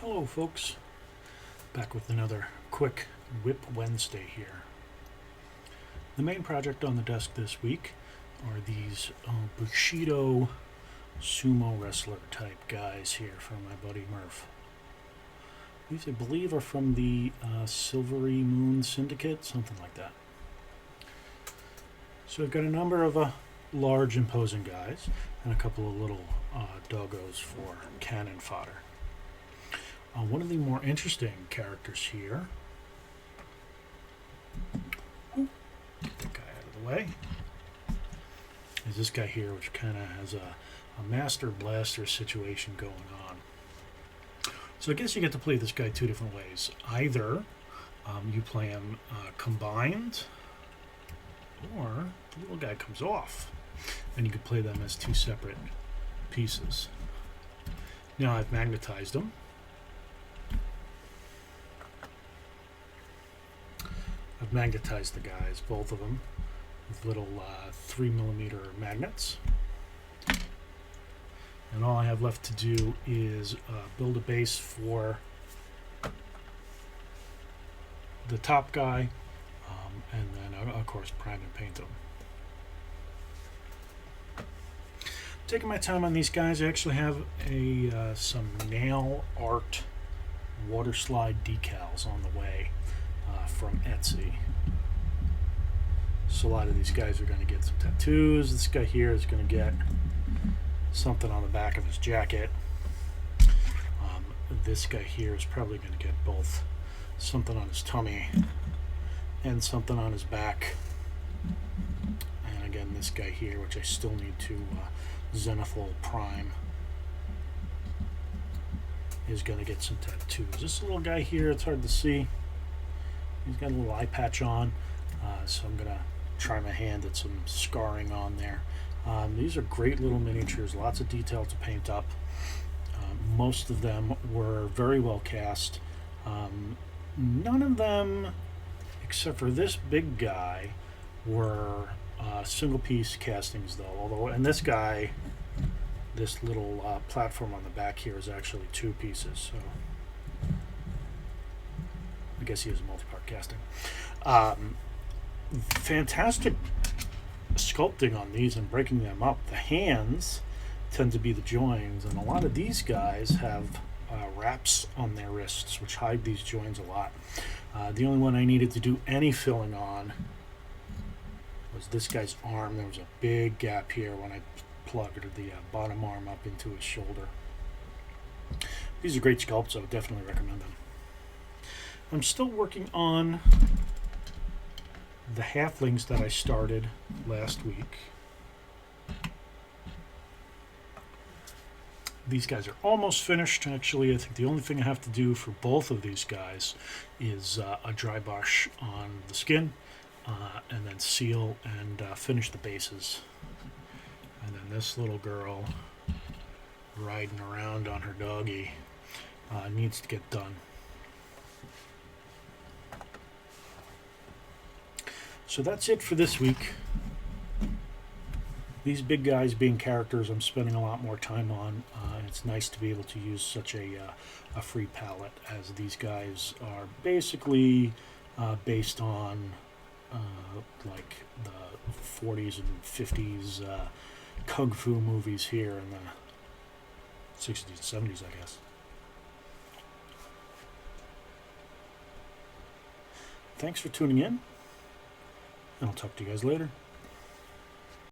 Hello folks, back with another quick Wip Wednesday here. The main project on the desk this week are these Bushido sumo wrestler type guys here from my buddy Murph. These I believe are from the Silvery Moon Syndicate, something like that. So I've got a number of large imposing guys and a couple of little doggos for cannon fodder. One of the more interesting characters here, get that guy out of the way, is this guy here, which kind of has a master blaster situation going on. So I guess you get to play this guy two different ways. Either you play him combined, or the little guy comes off, and you can play them as two separate pieces. Now I've magnetized them. I've magnetized the guys, both of them, with little 3mm magnets. And all I have left to do is build a base for the top guy, and then, of course, prime and paint them. Taking my time on these guys, I actually have some nail art water slide decals on the way. From Etsy. So a lot of these guys are going to get some tattoos. This guy here is going to get something on the back of his jacket. This guy here is probably going to get both something on his tummy and something on his back. And again, this guy here, which I still need to zenithal prime, is going to get some tattoos. This little guy here, it's hard to see. He's got a little eye patch on, so I'm going to try my hand at some scarring on there. These are great little miniatures, lots of detail to paint up. Most of them were very well cast. None of them, except for this big guy, were single piece castings though. Although, and this guy, this little platform on the back here is actually two pieces. So I guess he is multi-part casting. Fantastic sculpting on these and breaking them up. The hands tend to be the joins, and a lot of these guys have wraps on their wrists, which hide these joins a lot. The only one I needed to do any filling on was this guy's arm. There was a big gap here when I plugged the bottom arm up into his shoulder. These are great sculpts, I would definitely recommend them. I'm still working on the Halflings that I started last week. These guys are almost finished. Actually, I think the only thing I have to do for both of these guys is a dry brush on the skin, and then seal and finish the bases. And then this little girl riding around on her doggy needs to get done. So that's it for this week. These big guys being characters I'm spending a lot more time on. It's nice to be able to use such a free palette, as these guys are basically based on like the 40s and 50s kung fu movies here in the 60s and 70s, I guess. Thanks for tuning in, and I'll talk to you guys later.